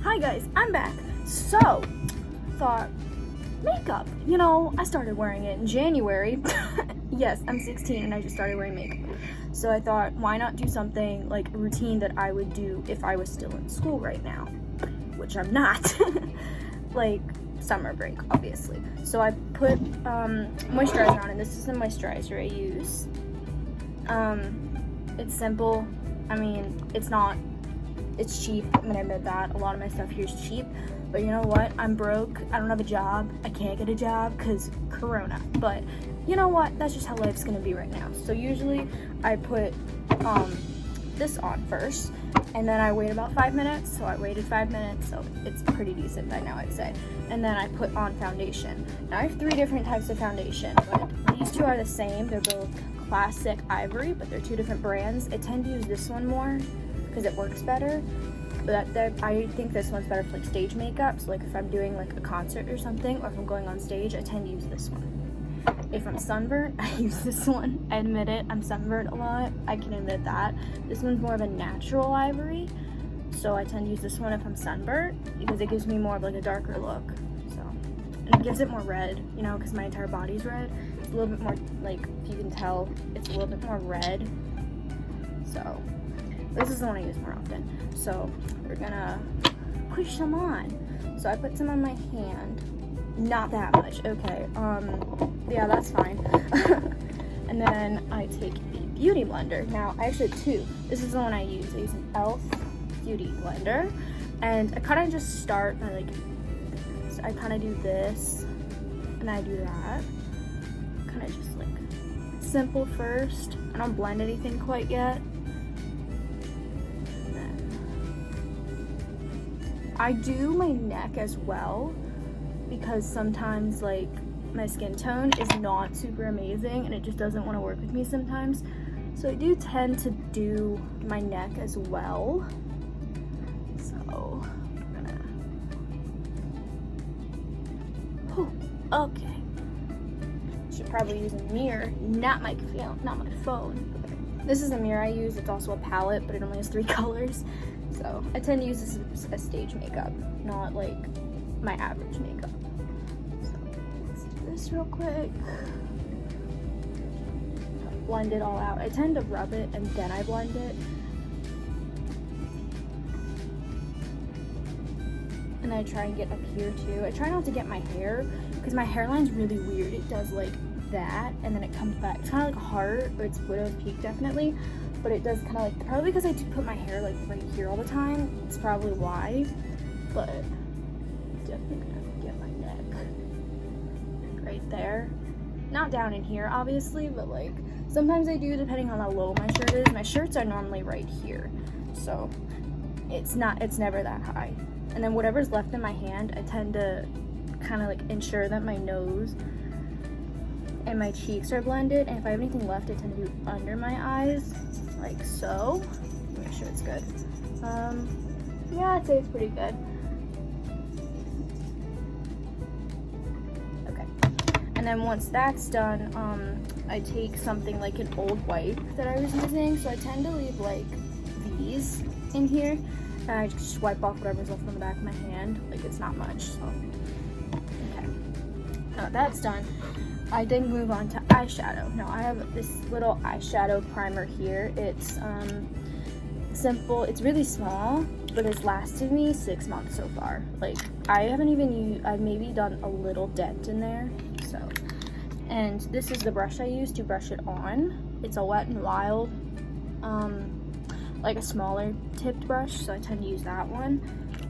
Hi guys, I'm back. So, thought, makeup. You know, I started wearing it in January. Yes, I'm 16 and I just started wearing makeup. So I thought, why not do something like a routine that I would do if I was still in school right now, which I'm not. Like summer break, obviously. So I put moisturizer on, and this is the moisturizer I use. It's simple. I mean, it's cheap. I'm gonna admit that. A lot of my stuff here is cheap. But you know what? I'm broke. I don't have a job. I can't get a job because Corona. But you know what? That's just how life's gonna be right now. So usually I put this on first, and then I wait about 5 minutes. So I waited 5 minutes, so it's pretty decent by now, I'd say. And then I put on foundation. Now I have 3 different types of foundation, but these 2 are the same. They're both classic ivory, but they're 2 different brands. I tend to use this one more because it works better. But I think this one's better for like stage makeup. So like if I'm doing like a concert or something, or if I'm going on stage, I tend to use this one. If I'm sunburnt, I use this one. I admit it, I'm sunburnt a lot. I can admit that. This one's more of a natural ivory, so I tend to use this one if I'm sunburnt because it gives me more of like a darker look. So, and it gives it more red, you know, because my entire body's red. It's a little bit more, like, if you can tell, it's a little bit more red. So this is the one I use more often. So we're gonna push some on. So I put some on my hand. Not that much, okay. Yeah, that's fine. And then I take a beauty blender. Now, I actually have 2. This is the one I use. I use an e.l.f. beauty blender. And I kind of just start by like, so I kind of do this, and I do that. Kind of just like simple first. I don't blend anything quite yet. And then I do my neck as well, because sometimes like my skin tone is not super amazing and it just doesn't want to work with me sometimes. So I do tend to do my neck as well. So I'm gonna, okay. Should probably use a mirror, not my phone. This is a mirror I use. It's also a palette, but it only has 3 colors. So I tend to use this as stage makeup, not like my average makeup. So let's do this real quick. Blend it all out. I tend to rub it and then I blend it. And I try and get up here too. I try not to get my hair because my hairline's really weird. It does like that and then it comes back. It's kind of like a heart, or it's widow's peak definitely. But it does kind of like, probably because I do put my hair like right here all the time. It's probably why. But definitely gonna get my neck right there, not down in here obviously, but like sometimes I do depending on how low my shirt is. My shirts are normally right here, so it's never that high. And then whatever's left in my hand, I tend to kind of like ensure that my nose and my cheeks are blended, and if I have anything left, I tend to do under my eyes like so. Make sure it's good. Yeah, I'd say it's pretty good. And then once that's done, I take something like an old wipe that I was using. So I tend to leave like these in here, and I just wipe off whatever's left on the back of my hand. Like it's not much. So okay, now that's done, I then move on to eyeshadow. Now I have this little eyeshadow primer here. It's simple. It's really small, but it's lasted me 6 months so far. Like I haven't even used. I've maybe done a little dent in there. So, and this is the brush I use to brush it on. It's a Wet n Wild, like a smaller tipped brush, so I tend to use that one.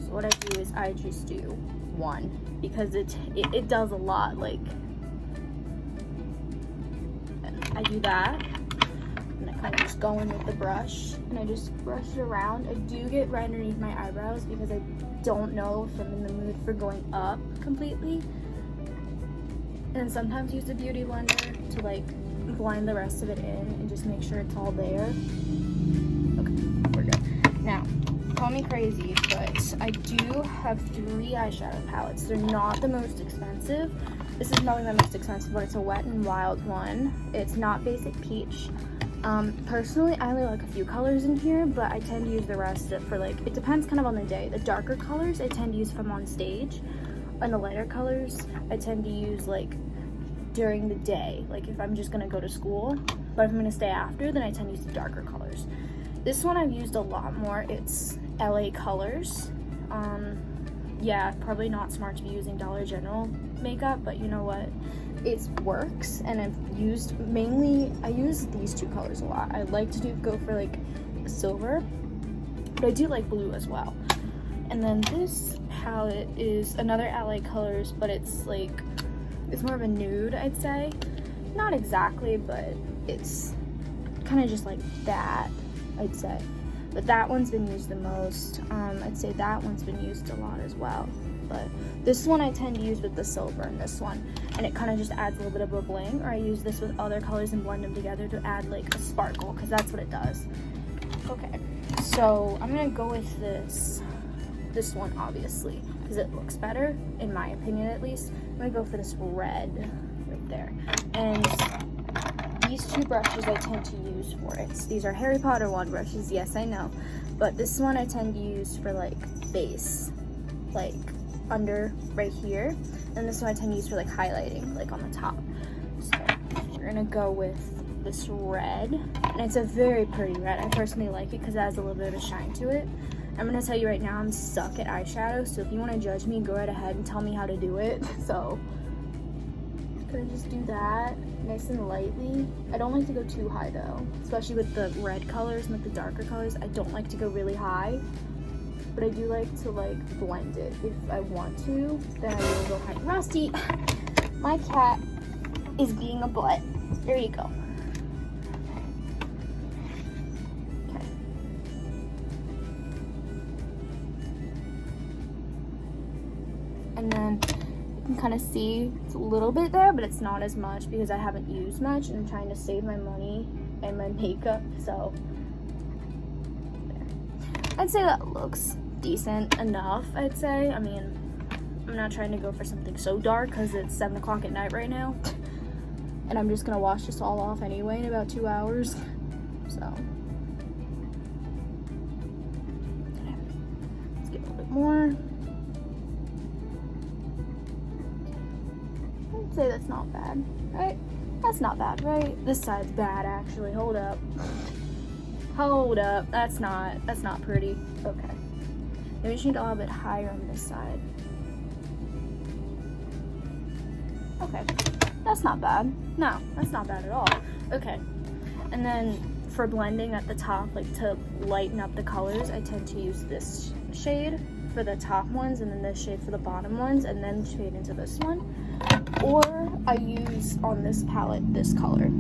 So what I do is I just do one because it does a lot. Like, and I do that, and I kind of just go in with the brush, and I just brush it around. I do get right underneath my eyebrows because I don't know if I'm in the mood for going up completely. And sometimes use the beauty blender to like blend the rest of it in and just make sure it's all there. Okay, we're good. Now, call me crazy, but I do have 3 eyeshadow palettes. They're not the most expensive, This is probably my most expensive one. It's a Wet n Wild one. It's not basic peach. Personally, I only like a few colors in here, but I tend to use the rest for like, it depends kind of on the day. The darker colors I tend to use if I'm on stage, and the lighter colors I tend to use like during the day, like if I'm just gonna go to school. But if I'm gonna stay after, then I tend to use the darker colors. This one I've used a lot more. It's LA Colors. Yeah, probably not smart to be using Dollar General makeup, but you know what? It works, and I've used I use these two colors a lot. I like to go for like silver, but I do like blue as well. And then this palette is another LA Colors, but it's more of a nude, I'd say. Not exactly, but it's kind of just like that, I'd say. But that one's been used the most. I'd say that one's been used a lot as well. But this one I tend to use with the silver in this one, and it kind of just adds a little bit of a bling. Or I use this with other colors and blend them together to add like a sparkle, because that's what it does. Okay, so I'm gonna go with this one obviously, because it looks better, in my opinion at least. I'm gonna go for this red right there. And these two brushes I tend to use for it. These are Harry Potter wand brushes, yes I know. But this one I tend to use for like base, like under right here. And this one I tend to use for like highlighting, like on the top. So we're gonna go with this red. And it's a very pretty red. I personally like it because it has a little bit of a shine to it. I'm gonna tell you right now, I'm stuck at eyeshadow, so if you want to judge me, go right ahead and tell me how to do it. So I'm gonna just do that nice and lightly. I don't like to go too high though, especially with the red colors and with the darker colors. I don't like to go really high, but I do like to like blend it. If I want to, then I will go high. Rusty, my cat is being a butt. There you go. And then you can kind of see it's a little bit there, but it's not as much because I haven't used much and I'm trying to save my money and my makeup. So there. I'd say that looks decent enough, I'd say. I mean, I'm not trying to go for something so dark because it's 7 o'clock at night right now. And I'm just gonna wash this all off anyway in about 2 hours. So let's get a little bit more. I'd say that's not bad, right? That's not bad, right? This side's bad actually. Hold up. Hold up. That's not pretty. Okay. Maybe we should go a little bit higher on this side. Okay. That's not bad. No, that's not bad at all. Okay. And then for blending at the top, like to lighten up the colors, I tend to use this shade for the top ones and then this shade for the bottom ones and then shade into this one. Or I use on this palette this color.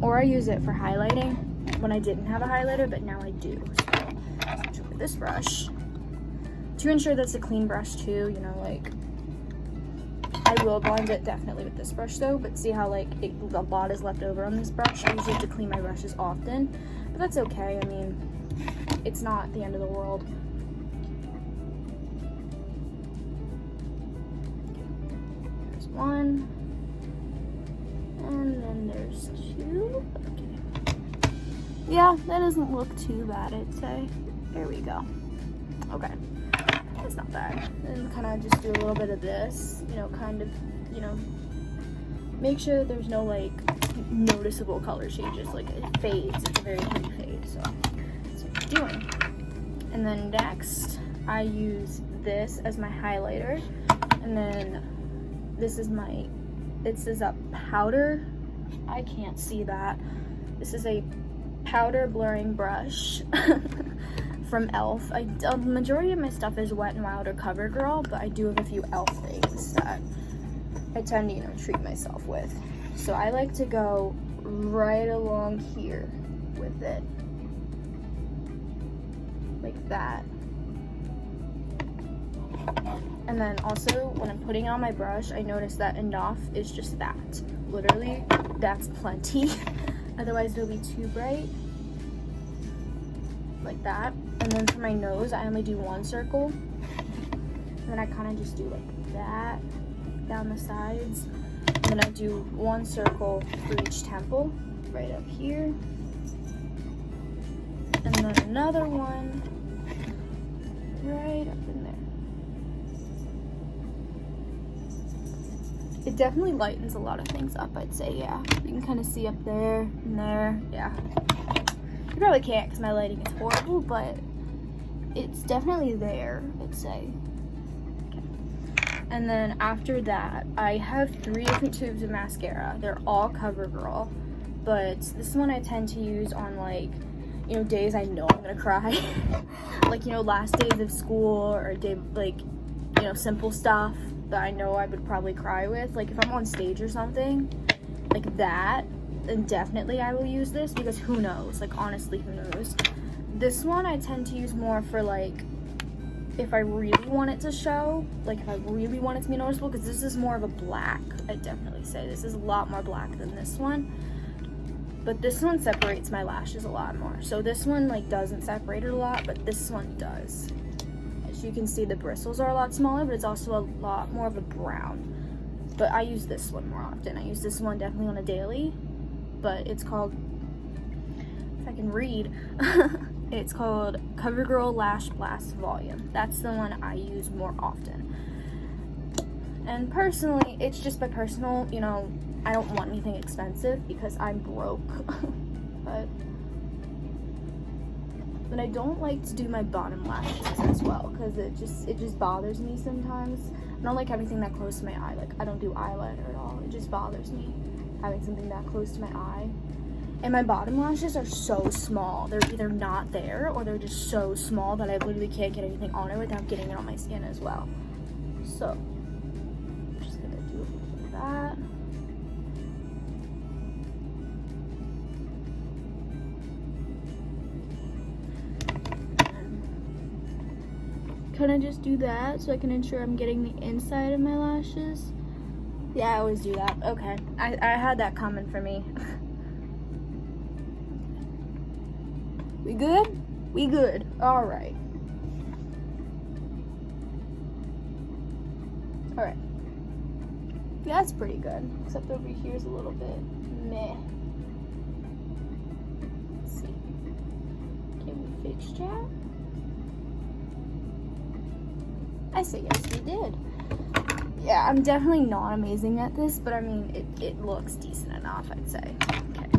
Or I use it for highlighting when I didn't have a highlighter, but now I do. So with this brush, to ensure that's a clean brush too, you know, like I will blend it definitely with this brush though, but see how like a lot is left over on this brush? I usually have to clean my brushes often, but that's okay. I mean, it's not the end of the world. There's one, and then there's two. Okay. Yeah, that doesn't look too bad, I'd say. There we go. Okay. It's not bad. And kind of just do a little bit of this, you know, kind of, you know, make sure that there's no like noticeable color changes, like it fades. It's a very heavy fade, so that's what I'm doing. And then next I use this as my highlighter, and then this is a powder, I can't see that, this is a powder blurring brush from e.l.f. The majority of my stuff is Wet n Wild or CoverGirl, but I do have a few e.l.f. things that I tend to, you know, treat myself with. So I like to go right along here with it, like that. And then also when I'm putting it on my brush, I notice that enough is just that. Literally, that's plenty. Otherwise it'll be too bright. Like that. And then for my nose, I only do one circle. And then I kind of just do like that. down the sides. And then I do one circle for each temple, right up here. And then another one right up in there. It definitely lightens a lot of things up, I'd say, yeah. You can kind of see up there and there, yeah. You probably can't because my lighting is horrible, but it's definitely there, I'd say. Okay. And then after that, I have 3 different tubes of mascara. They're all CoverGirl, but this one I tend to use on, like, you know, days I know I'm gonna cry. Like, you know, last days of school, or day, like, you know, simple stuff that I know I would probably cry with. Like, if I'm on stage or something like that, then definitely I will use this, because who knows? Like, honestly, who knows? This one I tend to use more for, like, if I really want it to show, like, if I really want it to be noticeable, because this is more of a black, I'd definitely say. This is a lot more black than this one. But this one separates my lashes a lot more. So this one, like, doesn't separate it a lot, but this one does. As you can see, the bristles are a lot smaller, but it's also a lot more of a brown. But I use this one more often. I use this one definitely on a daily, but it's called, if I can read, it's called CoverGirl Lash Blast Volume. That's the one I use more often. And personally, it's just my personal, you know, I don't want anything expensive because I'm broke. but I don't like to do my bottom lashes as well, because it just bothers me sometimes. I don't like everything that close to my eye. Like, I don't do eyeliner at all. It just bothers me having something that close to my eye. And my bottom lashes are so small. They're either not there, or they're just so small that I literally can't get anything on it without getting it on my skin as well. So I'm just gonna do a little bit of that. Kind of just do that so I can ensure I'm getting the inside of my lashes. Yeah, I always do that. Okay, I had that coming for me. We good? We good. All right. All right. Yeah, that's pretty good. Except over here is a little bit meh. Let's see. Can we fix that? I say yes, we did. Yeah, I'm definitely not amazing at this, but I mean, it looks decent enough, I'd say. Okay.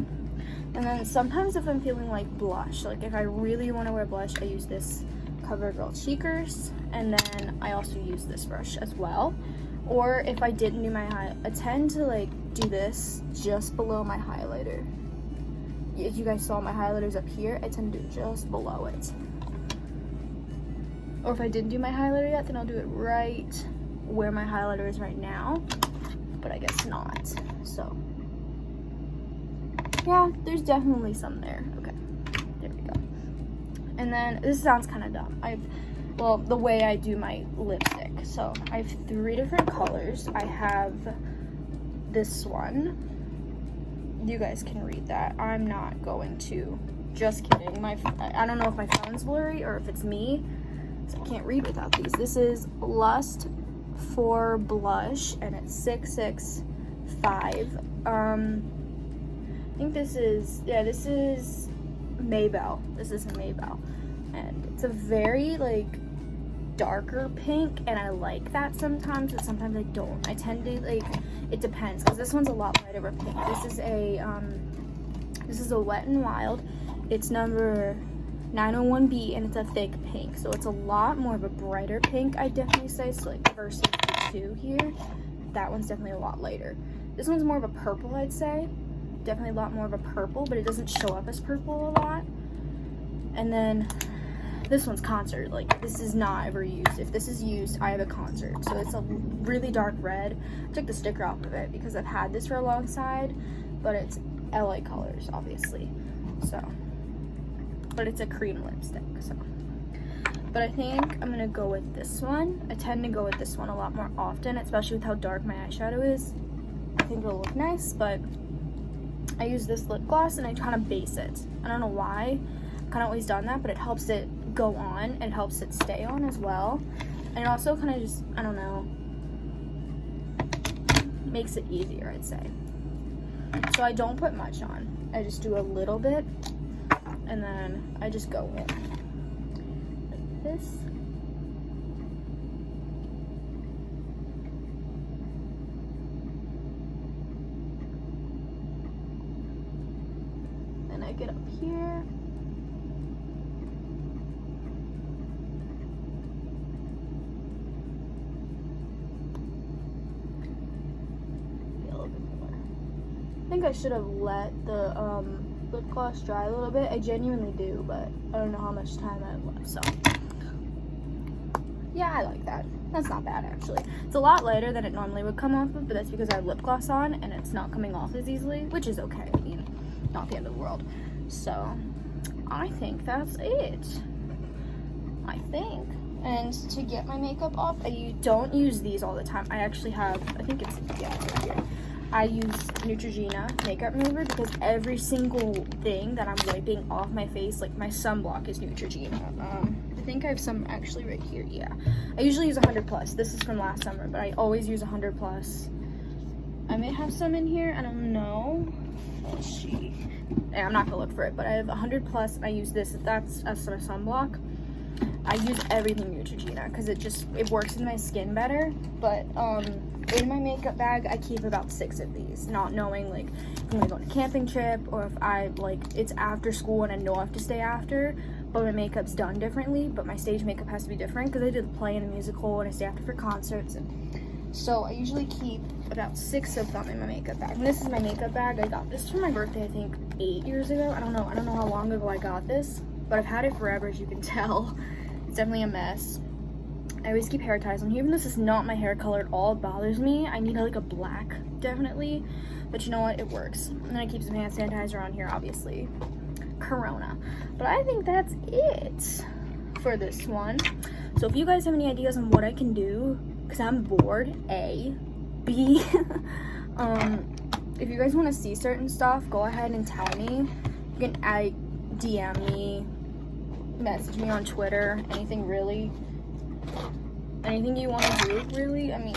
And then sometimes if I'm feeling like blush, like if I really want to wear blush, I use this CoverGirl Cheekers, and then I also use this brush as well. Or if I didn't do my I tend to like do this just below my highlighter. If you guys saw my highlighters up here, I tend to do it just below it. Or if I didn't do my highlighter yet, then I'll do it right where my highlighter is right now, but I guess not. So yeah, there's definitely some there. Okay, there we go. And then this sounds kind of dumb. Well, the way I do my lipstick. So I have 3 different colors. I have this one. You guys can read that. I'm not going to. Just kidding. I don't know if my phone's blurry or if it's me. So I can't read without these. This is Lust for Blush, and it's 665. I think this is Maybell. This is a Maybell, and it's a very like darker pink, and I like that sometimes, but sometimes I don't. I tend to like, it depends, because this one's a lot lighter of a pink. This is a Wet n Wild. It's number 901B, and it's a thick pink, so it's a lot more of a brighter pink, I definitely say. So like versus the 2 here, that one's definitely a lot lighter. This one's more of a purple, I'd say. Definitely a lot more of a purple, but it doesn't show up as purple a lot. And then this one's Concert. Like, this is not ever used. If this is used, I have a Concert. So it's a really dark red. I took the sticker off of it because I've had this for a long side, but it's LA colors, obviously. So, but it's a cream lipstick, so. But I think I'm gonna go with this one. I tend to go with this one a lot more often, especially with how dark my eyeshadow is. I think it'll look nice, but I use this lip gloss and I kind of base it. I don't know why. I've kind of always done that, but it helps it go on and it helps it stay on as well. And it also kind of just, I don't know, makes it easier, I'd say. So I don't put much on. I just do a little bit, and then I just go in like this. Then I get up here. I think I should have let the lip gloss dry a little bit. I genuinely do, but I don't know how much time I have left, so. Yeah, I like that. That's not bad, actually. It's a lot lighter than it normally would come off of, but that's because I have lip gloss on, and it's not coming off as easily, which is okay. I mean, not the end of the world. So, I think that's it. I think. And to get my makeup off, I don't use these all the time. I actually have, I think it's, yeah, it's right here. I use Neutrogena makeup remover because every single thing that I'm wiping off my face, like my sunblock, is Neutrogena. I think I have some actually right here. Yeah, I usually use 100+. This is from last summer, but I always use 100+. I may have some in here. I don't know. Let's see. Yeah, I'm not gonna look for it, but I have 100+. And I use this. That's a sunblock. I use everything Neutrogena because it works in my skin better. But in my makeup bag, I keep about 6 of these, not knowing like if I'm gonna go on a camping trip or if it's after school and I know I have to stay after, but my makeup's done differently, but my stage makeup has to be different because I did the play and a musical and I stay after for concerts, and so I usually keep about 6 of them in my makeup bag. And this is my makeup bag. I got this for my birthday, I think 8 years ago. I don't know how long ago I got this, but I've had it forever, as you can tell. It's definitely a mess. I always keep hair ties on here. Even though this is not my hair color at all, it bothers me. I need like a black, definitely. But you know what? It works. And then I keep some hand sanitizer on here, obviously. Corona. But I think that's it for this one. So if you guys have any ideas on what I can do, because I'm bored, A. B, if you guys want to see certain stuff, go ahead and tell me. You can DM me, message me on Twitter, anything really. Anything you want to do, really. I mean,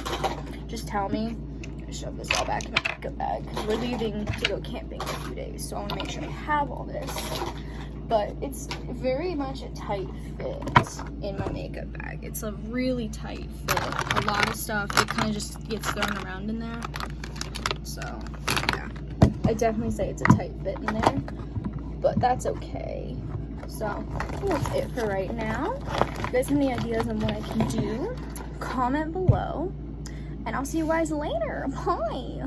just tell me. I'm gonna shove this all back in my makeup bag because we're leaving to go camping in a few days, so I want to make sure I have all this. But it's very much a tight fit in my makeup bag. It's a really tight fit. A lot of stuff, it kind of just gets thrown around in there. So, yeah. I definitely say it's a tight fit in there, but that's okay. So, that's it for right now. If you guys have any ideas on what I can do, comment below. And I'll see you guys later. Bye.